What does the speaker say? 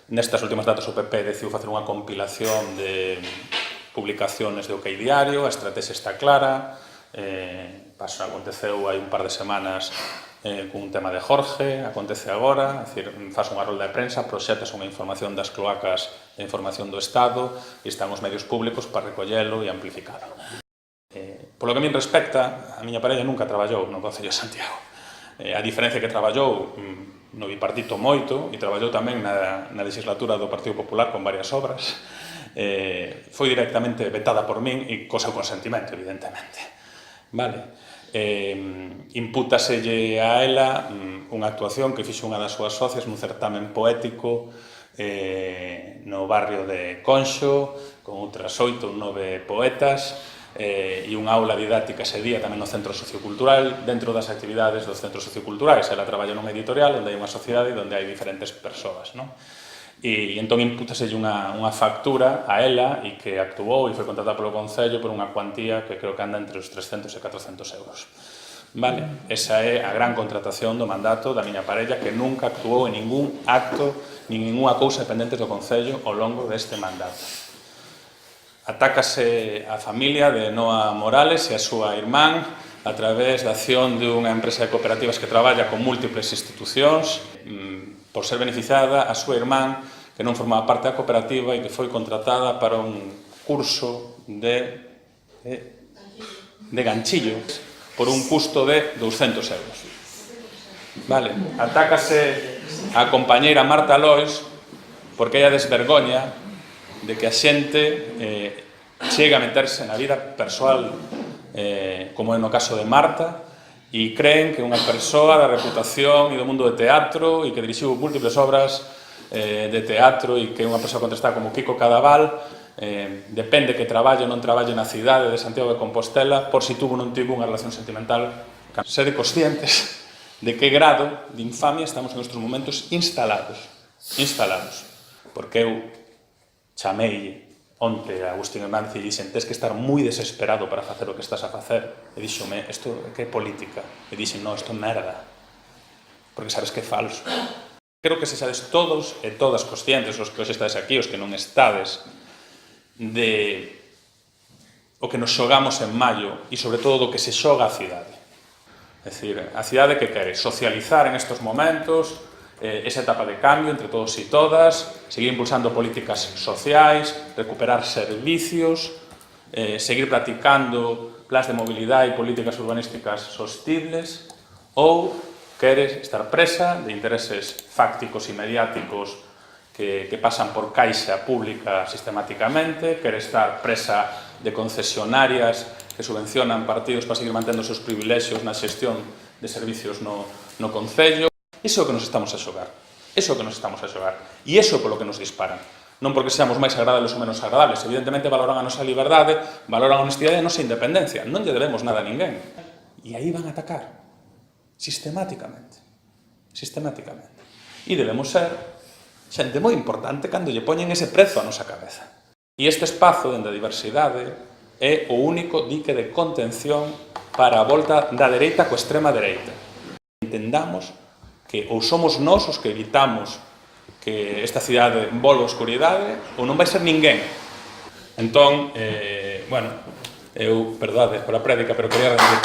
Nestas últimas datas o PP decidiu facer unha compilación de publicaciones de OK Diario, a estrategia está clara, aconteceu hai un par de semanas cun tema de Jorge, acontece agora, é dicir, faz unha rolda de prensa, proxetas unha información das cloacas de información do Estado e están os medios públicos para recollelo e amplificalo. Polo que a min respecta, a miña parella nunca traballou no Concello de Santiago. A diferencia que traballou no bipartito moito e traballou tamén na legislatura do Partido Popular con varias obras, foi directamente vetada por min e co seu consentimento, evidentemente. Vale? Impútaselle a ela unha actuación que fixo unha das súas socias nun certamen poético no barrio de Conxo, con outras 8 ou 9 poetas, e unha aula didáctica ese día tamén no centro sociocultural, dentro das actividades dos centros socioculturais. Ela traballa nun editorial onde hai unha sociedade e onde hai diferentes persoas, non? E entón impútaselle unha factura a ela e que actuou e foi contratada polo Concello por unha cuantía que creo que anda entre os 300 e 400 euros. Vale? Esa é a gran contratación do mandato da miña parella, que nunca actuou en ningún acto nin ninguna cousa dependente do Concello ao longo deste mandato. Atácase a familia de Noa Morales e a súa irmán a través da acción dunha empresa de cooperativas que traballa con múltiples institucións por ser beneficiada a súa irmán que non formaba parte da cooperativa e que foi contratada para un curso de ganchillo por un custo de 200 euros. Vale. Atácase a compañeira Marta Lois porque ella desvergoña de que a xente chega a meterse na vida persoal, como é no caso de Marta, e creen que unha persoa da reputación e do mundo de teatro e que dirixiu múltiples obras de teatro e que é unha persoa contrastada como Kiko Cadaval, depende que traballe ou non traballe na cidade de Santiago de Compostela por si tuvo ou non tivo unha relación sentimental. Sede conscientes de que grado de infamia estamos en estes momentos instalados, porque eu chamei onte a Agustín Hernández e dixen tes que estar moi desesperado para facer o que estás a facer e dixome, isto que é política? E dixen, non, isto é merda porque sabes que é falso. Creo que se sabes todos e todas conscientes, os que hoxe estades aquí, os que non estades, de o que nos xogamos en maio e sobre todo do que se xoga a cidade. É dicir, a cidade que quere socializar en estes momentos esa etapa de cambio entre todos e todas, seguir impulsando políticas sociais, recuperar servicios, seguir practicando plans de mobilidade e políticas urbanísticas sostibles, ou queres estar presa de intereses fácticos e mediáticos que pasan por caixa pública sistemáticamente, queres estar presa de concesionarias que subvencionan partidos para seguir mantendo os seus privilexios na xestión de servicios no Concello. Iso é o que nos estamos a xogar. Iso é o que nos estamos a xogar. E iso é polo que nos disparan. Non porque seamos máis agradables ou menos agradables. Evidentemente valoran a nosa liberdade, valoran a honestidade e a nosa independencia. Non lle debemos nada a ninguén. E aí van a atacar. Sistemáticamente. Sistemáticamente. E debemos ser xente moi importante cando lle poñen ese prezo a nosa cabeza. E este espazo dende a diversidade é o único dique de contención para a volta da dereita coa extrema dereita. Entendamos que ou somos nós os que evitamos que esta cidade volva a oscuridade ou non vai ser ninguén. Entón, bueno, eu, perdade por a prédica, pero quería rendir